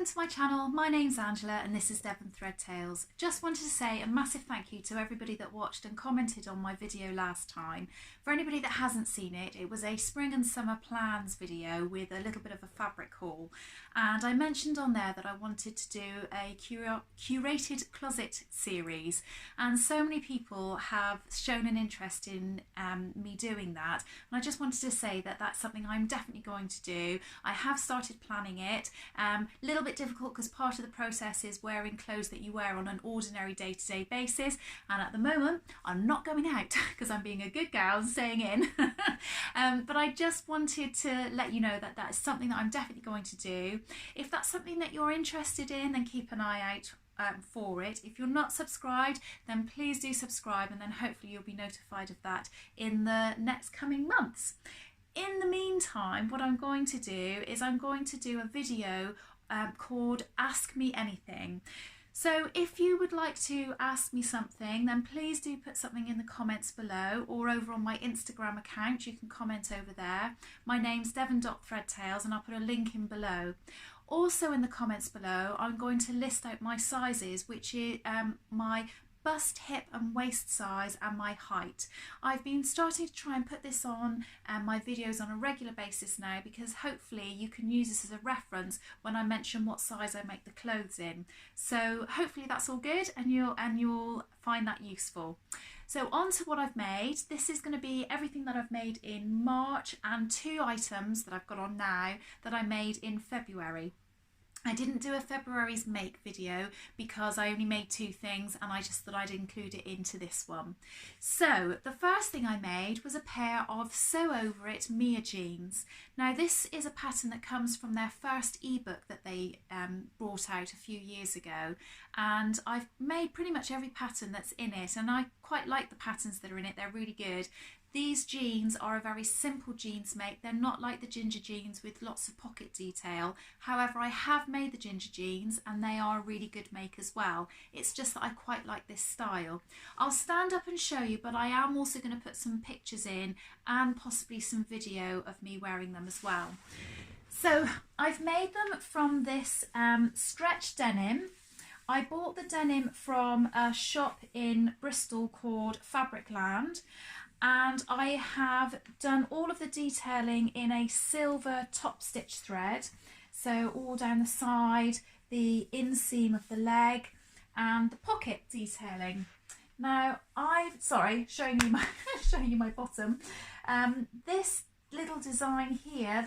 Welcome to my channel. My name's Angela and this is Devon Thread Tales. Just wanted to say a massive thank you to everybody that watched and commented on my video last time. For anybody that hasn't seen it, it was a spring and summer plans video with a little bit of a fabric haul, and I mentioned on there that I wanted to do a curated closet series, and so many people have shown an interest in me doing that, and I just wanted to say that that's something I'm definitely going to do. I have started planning it. Little bit difficult because part of the process is wearing clothes that you wear on an ordinary day-to-day basis, and at the moment I'm not going out because I'm being a good gal and staying in. But I just wanted to let you know that that is something that I'm definitely going to do. If that's something that you're interested in, then keep an eye out for it. If you're not subscribed, then please do subscribe, and then hopefully you'll be notified of that in the next coming months. In the meantime, what I'm going to do is I'm going to do a video called Ask Me Anything. So if you would like to ask me something, then please do put something in the comments below, or over on my Instagram account. You can comment over there. My name's devon.threadtails, and I'll put a link in below. Also in the comments below, I'm going to list out my sizes, which is my bust, hip and waist size and my height. I've been starting to try and put this on my videos on a regular basis now, because hopefully you can use this as a reference when I mention what size I make the clothes in. So hopefully that's all good and you'll find that useful. So on to what I've made. This is going to be everything that I've made in March and 2 items that I've got on now that I made in February. I didn't do a February's make video because I only made 2 things, and I just thought I'd include it into this one. So the first thing I made was a pair of Sew Over It Mia jeans. Now this is a pattern that comes from their first ebook that they brought out a few years ago, and I've made pretty much every pattern that's in it, and I quite like the patterns that are in it. They're really good. These jeans are a very simple jeans make. They're not like the ginger jeans with lots of pocket detail. However, I have made the ginger jeans and they are a really good make as well. It's just that I quite like this style. I'll stand up and show you, but I am also going to put some pictures in and possibly some video of me wearing them as well. So I've made them from this stretch denim. I bought the denim from a shop in Bristol called Fabricland, and I have done all of the detailing in a silver top stitch thread, so all down the side, the inseam of the leg and the pocket detailing. Now showing you my bottom. This little design here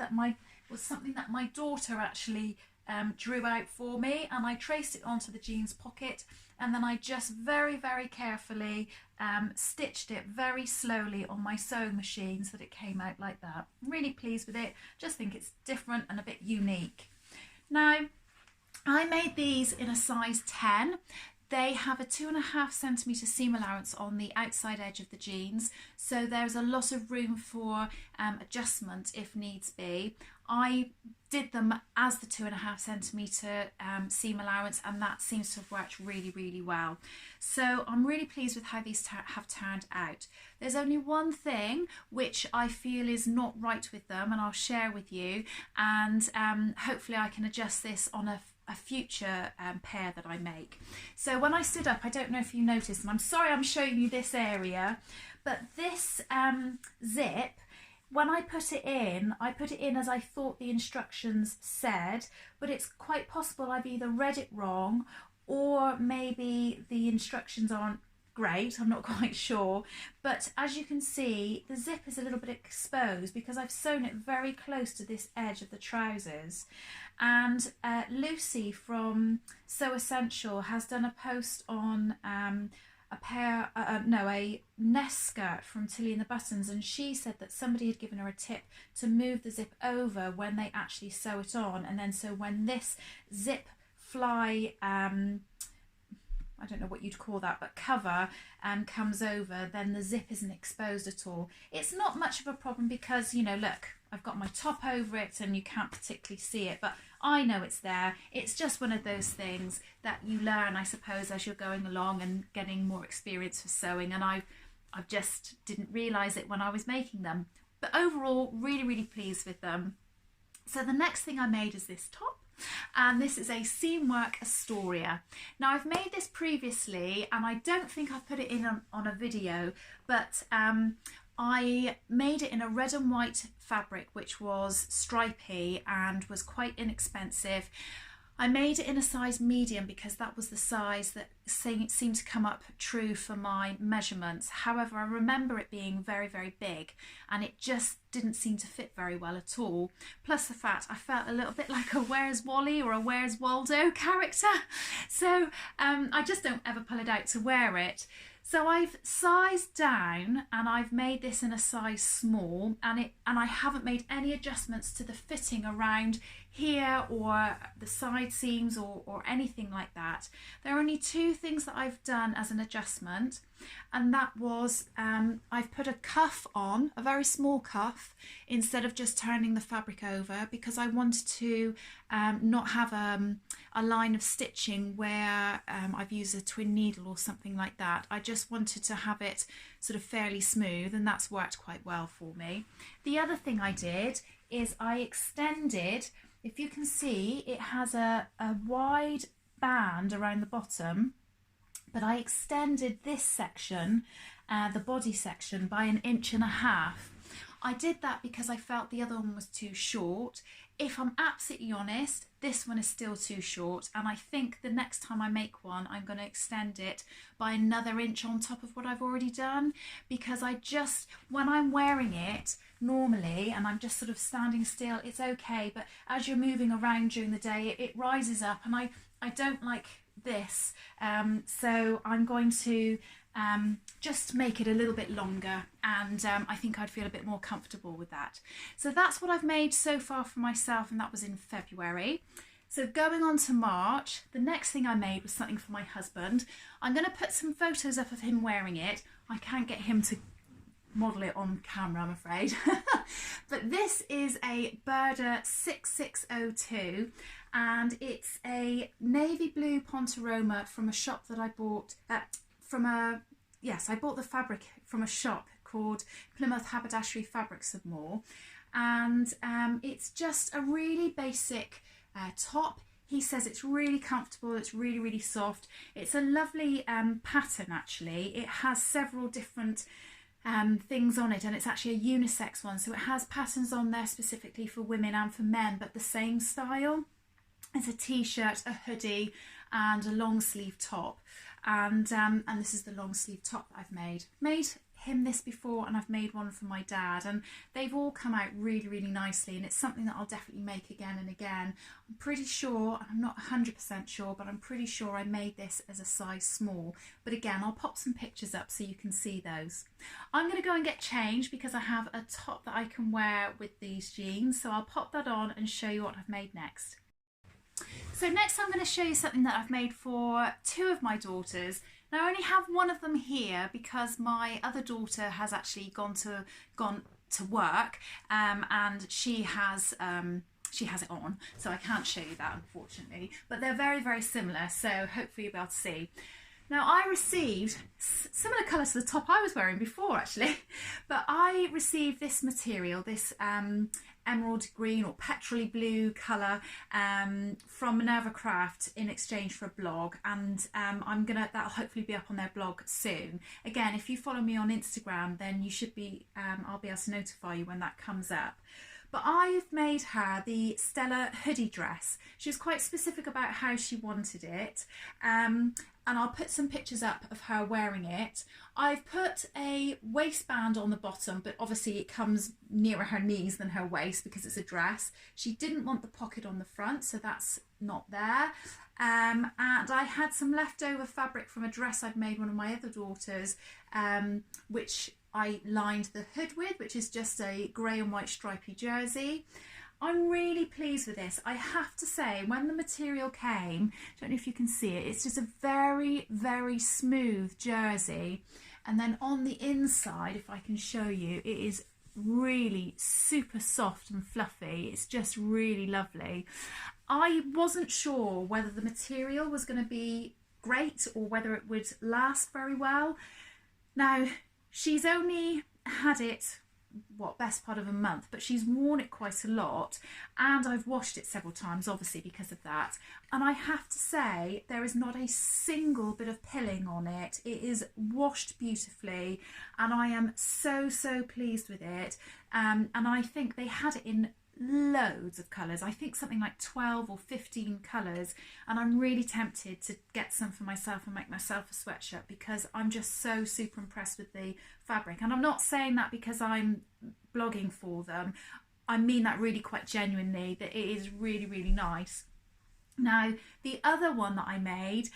was something that my daughter actually drew out for me, and I traced it onto the jeans pocket, and then I just very carefully stitched it very slowly on my sewing machine so that it came out like that. I'm really pleased with it. Just think it's different and a bit unique. Now I made these in a size 10. They have a 2.5 centimetre seam allowance on the outside edge of the jeans, so there's a lot of room for adjustment if needs be. I did them as the 2.5 centimetre seam allowance, and that seems to have worked really well. So I'm really pleased with how these have turned out. There's only one thing which I feel is not right with them, and I'll share with you, and hopefully I can adjust this on a future pair that I make. So when I stood up, I don't know if you noticed, and I'm sorry I'm showing you this area, but this zip, when I put it in as I thought the instructions said, but it's quite possible I've either read it wrong or maybe the instructions aren't great, I'm not quite sure. But as you can see, the zip is a little bit exposed because I've sewn it very close to this edge of the trousers. And Lucy from Sew Essential has done a post on a nest skirt from Tilly and the Buttons, and she said that somebody had given her a tip to move the zip over when they actually sew it on, and then so when this zip fly I don't know what you'd call that, but cover comes over, then the zip isn't exposed at all. It's not much of a problem because, you know, look, I've got my top over it and you can't particularly see it, but I know it's there. It's just one of those things that you learn, I suppose, as you're going along and getting more experience for sewing, and I just didn't realise it when I was making them. But overall, really pleased with them. So the next thing I made is this top. And this is a Seamwork Astoria. Now I've made this previously and I don't think I've put it in on a video, but I made it in a red and white fabric which was stripy and was quite inexpensive. I made it in a size medium because that was the size that seemed to come up true for my measurements. However, I remember it being very, very big and it just didn't seem to fit very well at all. Plus the fact I felt a little bit like a Where's Wally or a Where's Waldo character. So I just don't ever pull it out to wear it. So I've sized down and I've made this in a size small, and I haven't made any adjustments to the fitting around here or the side seams or anything like that. There are only two things that I've done as an adjustment, and that was I've put a cuff on, a very small cuff, instead of just turning the fabric over, because I wanted to not have a line of stitching where I've used a twin needle or something like that. I just wanted to have it sort of fairly smooth, and that's worked quite well for me. The other thing I did is I extended, if you can see, it has a wide band around the bottom, but I extended this section, the body section, by 1.5 inches. I did that because I felt the other one was too short. If I'm absolutely honest, this one is still too short, and I think the next time I make one, I'm going to extend it by another inch on top of what I've already done, because I just, when I'm wearing it normally and I'm just sort of standing still, it's okay, but as you're moving around during the day, it rises up, and I don't like this, so I'm going to just make it a little bit longer, and I think I'd feel a bit more comfortable with that. So that's what I've made so far for myself, and that was in February. So going on to March, the next thing I made was something for my husband. I'm going to put some photos up of him wearing it. I can't get him to model it on camera, I'm afraid. But this is a Burda 6602, and it's a navy blue Pontoroma from a shop that I bought I bought the fabric from a shop called Plymouth Haberdashery Fabrics and More, and it's just a really basic top. He says it's really comfortable, it's really, really soft. It's a lovely pattern actually. It has several different things on it, and it's actually a unisex one, so it has patterns on there specifically for women and for men, but the same style. It's a t-shirt, a hoodie and a long sleeve top, and this is the long sleeve top that I've made him this before, and I've made one for my dad, and they've all come out really, really nicely, and it's something that I'll definitely make again and again. I'm pretty sure, and I'm not 100% sure, but I'm pretty sure I made this as a size small, but again I'll pop some pictures up so you can see those. I'm going to go and get changed because I have a top that I can wear with these jeans, so I'll pop that on and show you what I've made next. So next I'm going to show you something that I've made for two of my daughters. Now I only have one of them here because my other daughter has actually gone to work, and she has it on, so I can't show you that unfortunately, but they're very, very similar, so hopefully you'll be able to see. Now I received similar colour to the top I was wearing before actually, but I received this material, this emerald green or petrol blue colour from Minerva Craft in exchange for a blog, and that'll hopefully be up on their blog soon. Again, if you follow me on Instagram, then you should be I'll be able to notify you when that comes up. But I've made her the Stella hoodie dress. She was quite specific about how she wanted it, and I'll put some pictures up of her wearing it. I've put a waistband on the bottom, but obviously it comes nearer her knees than her waist because it's a dress. She didn't want the pocket on the front, so that's not there. And I had some leftover fabric from a dress I'd made one of my other daughters, which I lined the hood with, which is just a grey and white stripy jersey. I'm really pleased with this. I have to say, when the material came, I don't know if you can see it, it's just a very, very smooth jersey. And then on the inside, if I can show you, it is really super soft and fluffy. It's just really lovely. I wasn't sure whether the material was going to be great or whether it would last very well. Now, she's only had it best part of a month, but she's worn it quite a lot, and I've washed it several times, obviously, because of that. And I have to say, there is not a single bit of pilling on it. It is washed beautifully, and I am so pleased with it. And I think they had it in loads of colours. I think something like 12 or 15 colours, and I'm really tempted to get some for myself and make myself a sweatshirt, because I'm just so super impressed with the fabric. And I'm not saying that because I'm blogging for them. I mean that really quite genuinely, that it is really nice. Now, the other one that I made,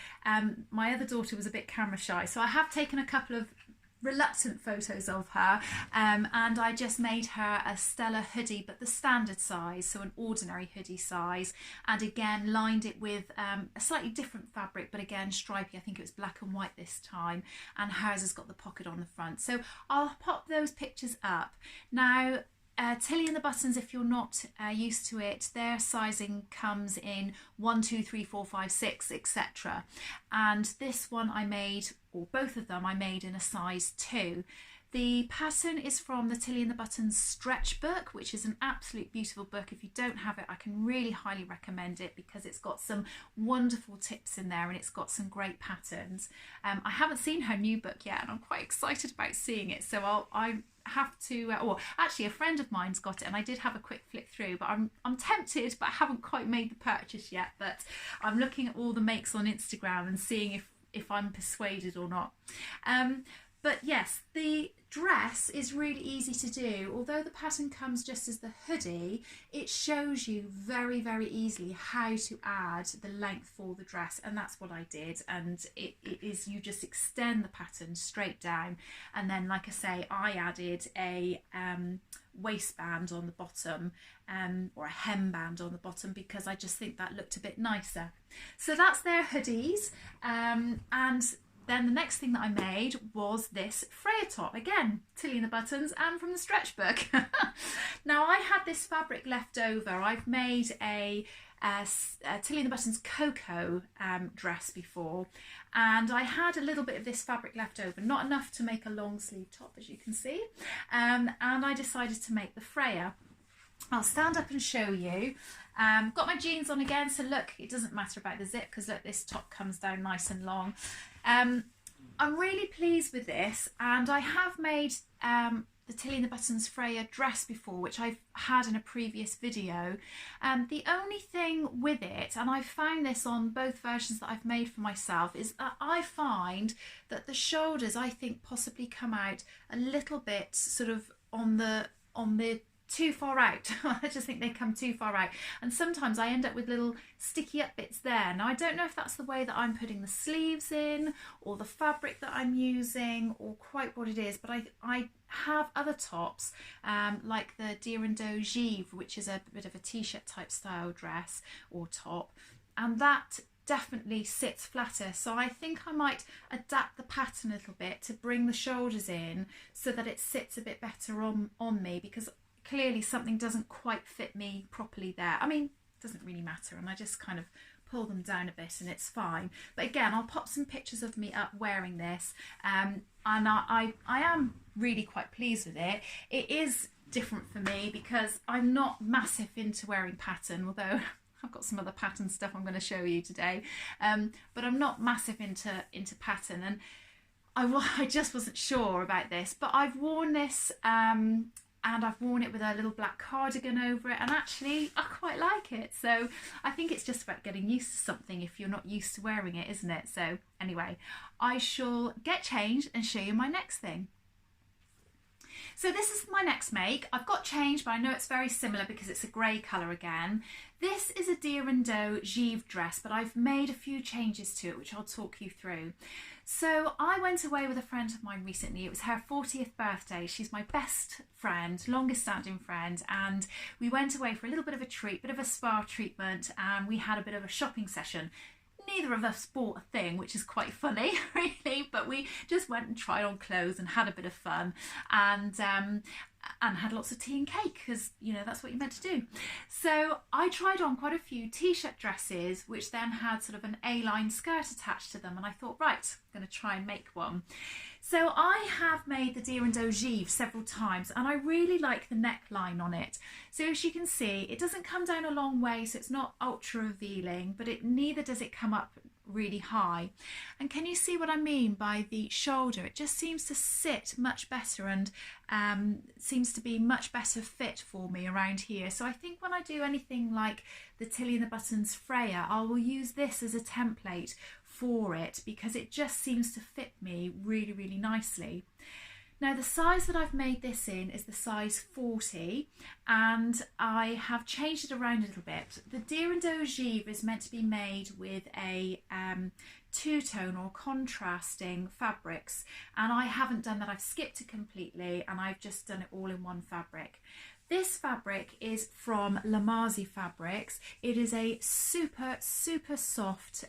my other daughter was a bit camera shy, so I have taken a couple of reluctant photos of her, and I just made her a Stella hoodie, but the standard size, so an ordinary hoodie size, and again lined it with a slightly different fabric, but again stripy. I think it was black and white this time, and hers has got the pocket on the front. So I'll pop those pictures up. Now, Tilly and the Buttons, if you're not used to it, their sizing comes in 1, 2, 3, 4, 5, 6, etc. And this one I made, or both of them I made, in a size 2. The pattern is from the Tilly and the Buttons stretch book, which is an absolute beautiful book. If you don't have it, I can really highly recommend it, because it's got some wonderful tips in there and it's got some great patterns. I haven't seen her new book yet, and I'm quite excited about seeing it, so I have to, or actually a friend of mine's got it, and I did have a quick flick through, but I'm tempted, but I haven't quite made the purchase yet. But I'm looking at all the makes on Instagram and seeing if I'm persuaded or not. But yes, the dress is really easy to do. Although the pattern comes just as the hoodie, it shows you very easily how to add the length for the dress, and that's what I did. And it is, you just extend the pattern straight down, and then, like I say, I added a waistband on the bottom, or a hemband on the bottom, because I just think that looked a bit nicer. So that's their hoodies, and then the next thing that I made was this Freya top, again, Tilly and the Buttons, and from the stretch book. Now, I had this fabric left over. I've made a Tilly and the Buttons cocoa dress before, and I had a little bit of this fabric left over, not enough to make a long sleeve top, as you can see, and I decided to make the Freya. I'll stand up and show you. Got my jeans on again, so look, it doesn't matter about the zip, because look, this top comes down nice and long. I'm really pleased with this, and I have made the Tilly and the Buttons Freya dress before, which I've had in a previous video. The only thing with it, and I've found this on both versions that I've made for myself, is that I find that the shoulders, I think, possibly come out a little bit sort of on the too far out. I just think they come too far out, and sometimes I end up with little sticky up bits there. Now, I don't know if that's the way that I'm putting the sleeves in, or the fabric that I'm using, or quite what it is, but I have other tops, like the Deer and Doe Givre, which is a bit of a t-shirt type style dress or top, and that definitely sits flatter. So I think I might adapt the pattern a little bit to bring the shoulders in so that it sits a bit better on me, because clearly something doesn't quite fit me properly there. I mean, it doesn't really matter, and I just kind of pull them down a bit and it's fine. But again, I'll pop some pictures of me up wearing this, and I am really quite pleased with it. It is different for me because I'm not massive into wearing pattern, although I've got some other pattern stuff I'm going to show you today, but I'm not massive into pattern, and I just wasn't sure about this, but I've worn this and I've worn it with a little black cardigan over it, and actually I quite like it. So I think it's just about getting used to something if you're not used to wearing it, isn't it? So anyway, I shall get changed and show you my next thing. So this is my next make. I've got changed, but I know it's very similar because it's a grey colour again. This is a Deer and Doe Givre dress, but I've made a few changes to it, which I'll talk you through. So I went away with a friend of mine recently. It was her 40th birthday. She's my best friend, longest standing friend, and we went away for a little bit of a treat, bit of a spa treatment, and we had a bit of a shopping session. Neither of us bought a thing, which is quite funny, really, but we just went and tried on clothes and had a bit of fun, and had lots of tea and cake, because, you know, that's what you're meant to do. So I tried on quite a few t-shirt dresses, which then had sort of an A-line skirt attached to them, and I thought, right, I'm going to try and make one. So I have made the Deer and Doe Givre several times, and I really like the neckline on it. So as you can see, it doesn't come down a long way, so it's not ultra revealing, but neither does it come up really high. And can you see what I mean by the shoulder? It just seems to sit much better and seems to be much better fit for me around here. So I think when I do anything like the Tilly and the Buttons Freya, I will use this as a template for it because it just seems to fit me really, really nicely. Now the size that I've made this in is the size 40, and I have changed it around a little bit. The Deer and Doe Givre is meant to be made with a two-tone or contrasting fabrics, and I haven't done that. I've skipped it completely and I've just done it all in one fabric. This fabric is from Lamazi Fabrics. It is a super, super soft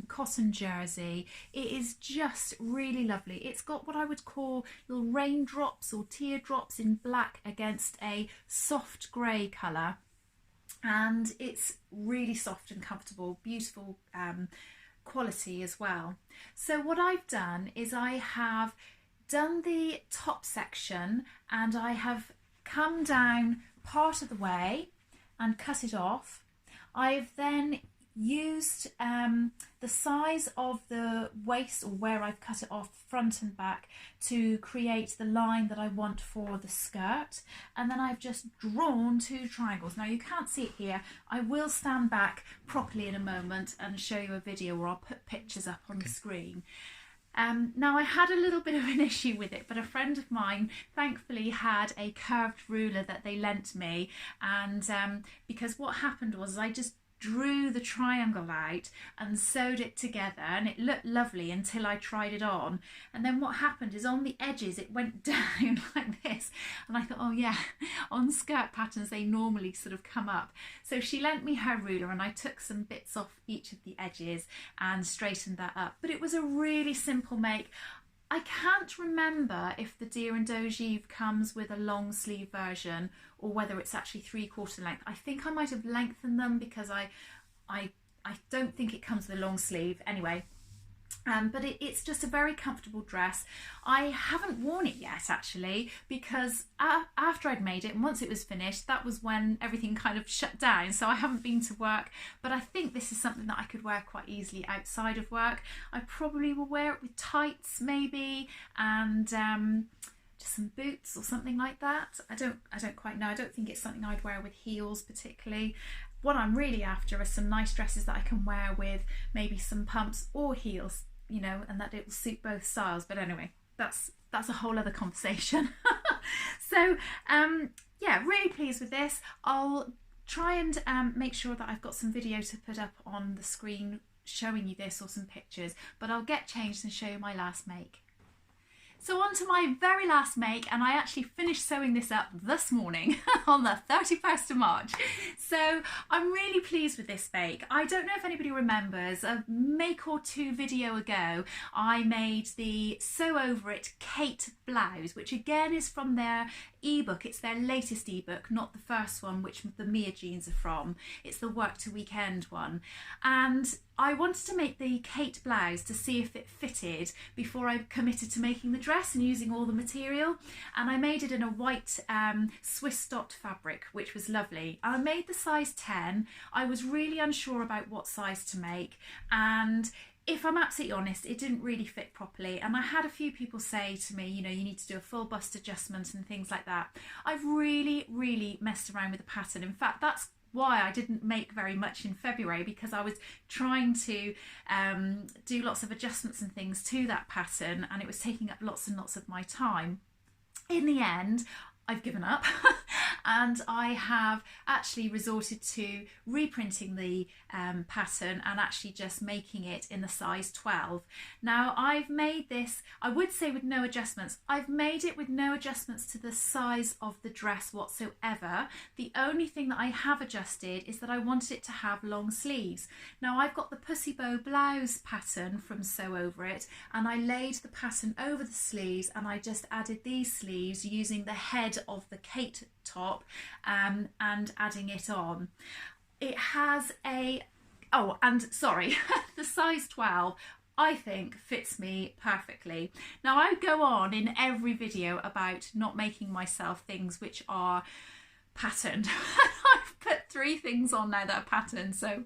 cotton jersey. It is just really lovely. It's got what I would call little raindrops or teardrops in black against a soft grey colour. And it's really soft and comfortable, beautiful quality as well. So what I've done is I have done the top section and I have come down part of the way and cut it off. I've then used the size of the waist, or where I've cut it off front and back, to create the line that I want for the skirt, and then I've just drawn 2 triangles. Now you can't see it here. I will stand back properly in a moment and show you a video where I'll put pictures up on the screen. Now I had a little bit of an issue with it, but a friend of mine thankfully had a curved ruler that they lent me, and because what happened was I just drew the triangle out and sewed it together, and it looked lovely until I tried it on. And then what happened is on the edges it went down like this, and I thought, oh yeah, on skirt patterns they normally sort of come up. So she lent me her ruler and I took some bits off each of the edges and straightened that up. But it was a really simple make. I can't remember if the Deer and Doe Givre comes with a long sleeve version or whether it's actually 3/4 length. I think I might have lengthened them because I don't think it comes with a long sleeve anyway. But it's just a very comfortable dress. I haven't worn it yet actually, because after I'd made it and once it was finished, that was when everything kind of shut down, so I haven't been to work. But I think this is something that I could wear quite easily outside of work. I probably will wear it with tights maybe, and just some boots or something like that. I don't quite know. I don't think it's something I'd wear with heels particularly. What I'm really after are some nice dresses that I can wear with maybe some pumps or heels, you know, and that it will suit both styles. But anyway, that's a whole other conversation. So yeah, really pleased with this. I'll try and make sure that I've got some video to put up on the screen showing you this, or some pictures, but I'll get changed and show you my last make. So on to my very last make, and I actually finished sewing this up this morning on the 31st of March. So I'm really pleased with this make. I don't know if anybody remembers, a make or two video ago, I made the Sew Over It Kate blouse, which again is from their ebook. It's their latest ebook, not the first one, which the Mia jeans are from. It's the Work to Weekend one. And I wanted to make the Kate blouse to see if it fitted before I committed to making the dress and using all the material. And I made it in a white Swiss dot fabric, which was lovely. And I made the size 10. I was really unsure about what size to make, and if I'm absolutely honest, it didn't really fit properly. And I had a few people say to me, you know, you need to do a full bust adjustment and things like that. I've really messed around with the pattern. In fact, that's why I didn't make very much in February, because I was trying to do lots of adjustments and things to that pattern, and it was taking up lots and lots of my time. In the end, I've given up and I have actually resorted to reprinting the pattern and actually just making it in the size 12. Now I've made this, I would say with no adjustments. I've made it with no adjustments to the size of the dress whatsoever. The only thing that I have adjusted is that I wanted it to have long sleeves. Now I've got the Pussy Bow blouse pattern from Sew Over It, and I laid the pattern over the sleeves, and I just added these sleeves using the head of the Kate top and adding it on. It has a, oh, and sorry, the size 12, I think fits me perfectly. Now I go on in every video about not making myself things which are patterned. I've put 3 things on now that are patterned, so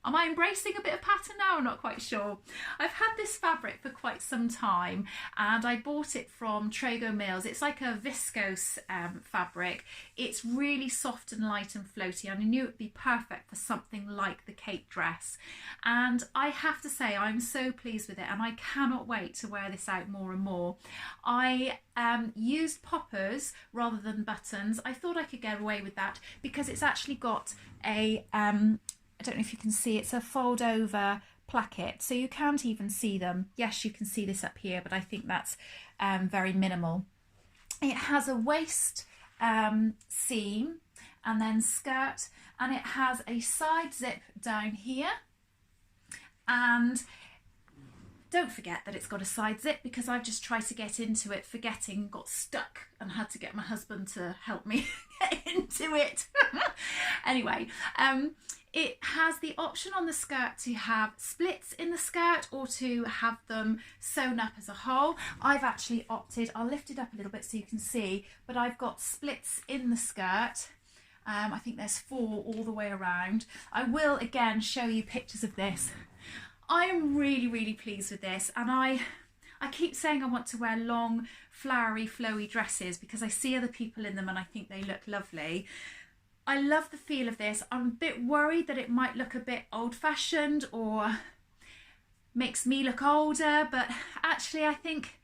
am I embracing a bit of pattern now? I'm not quite sure. I've had this fabric for quite some time and I bought it from Trago Mills. It's like a viscose fabric. It's really soft and light and floaty, and I knew it would be perfect for something like the cape dress. And I have to say I'm so pleased with it, and I cannot wait to wear this out more and more. I used poppers rather than buttons. I thought I could get away with that because it's actually got a I don't know if you can see, it's a fold over placket, so you can't even see them. Yes, you can see this up here, but I think that's very minimal. It has a waist seam and then skirt, and it has a side zip down here. And don't forget that it's got a side zip, because I've just tried to get into it forgetting, got stuck and had to get my husband to help me get into it. Anyway, it has the option on the skirt to have splits in the skirt or to have them sewn up as a whole. I've actually opted, I'll lift it up a little bit so you can see, but I've got splits in the skirt. I think there's 4 all the way around. I will again show you pictures of this. I am really, really pleased with this, and I keep saying I want to wear long, flowery, flowy dresses because I see other people in them and I think they look lovely. I love the feel of this. I'm a bit worried that it might look a bit old-fashioned or makes me look older, but actually I think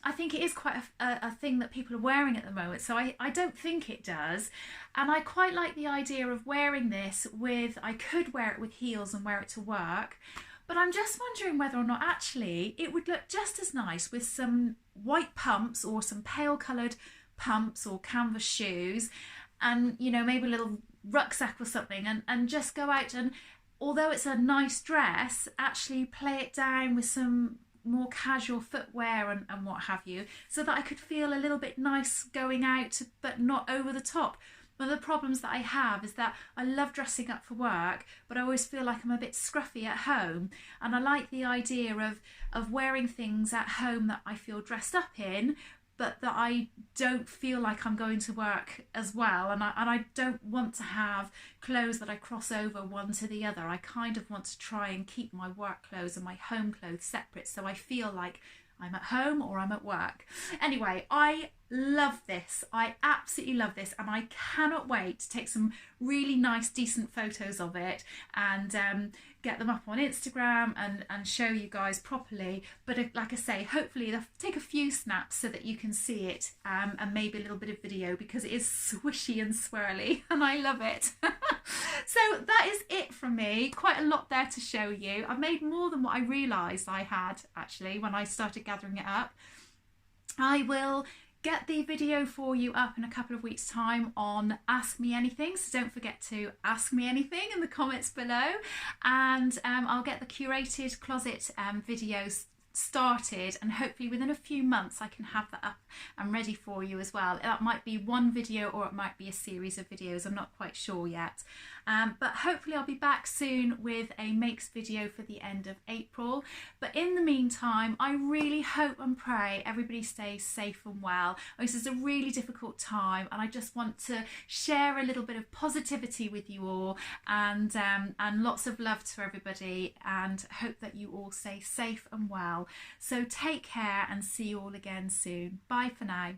it is quite a thing that people are wearing at the moment, so I don't think it does. And I quite like the idea of wearing this with, I could wear it with heels and wear it to work, but I'm just wondering whether or not actually it would look just as nice with some white pumps or some pale coloured pumps or canvas shoes, and you know, maybe a little rucksack or something, and just go out and, although it's a nice dress, actually play it down with some more casual footwear and what have you, so that I could feel a little bit nice going out but not over the top. One of the problems that I have is that I love dressing up for work, but I always feel like I'm a bit scruffy at home, and I like the idea of wearing things at home that I feel dressed up in, but that I don't feel like I'm going to work as well, and I don't want to have clothes that I cross over one to the other. I kind of want to try and keep my work clothes and my home clothes separate, so I feel like I'm at home or I'm at work. Anyway, I love this. I absolutely love this, and I cannot wait to take some really nice, decent photos of it and get them up on Instagram and show you guys properly. But like I say, hopefully they'll take a few snaps so that you can see it, and maybe a little bit of video, because it is swishy and swirly and I love it. So that is it from me. Quite a lot there to show you. I've made more than what I realised I had actually when I started gathering it up. I will get the video for you up in a couple of weeks' time on Ask Me Anything, so don't forget to ask me anything in the comments below, and I'll get the curated closet videos started, and hopefully within a few months I can have that up and ready for you as well. That might be one video or it might be a series of videos, I'm not quite sure yet, but hopefully I'll be back soon with a makes video for the end of April. But in the meantime, I really hope and pray everybody stays safe and well. This is a really difficult time, and I just want to share a little bit of positivity with you all, and lots of love to everybody, and hope that you all stay safe and well. So take care and see you all again soon. Bye for now.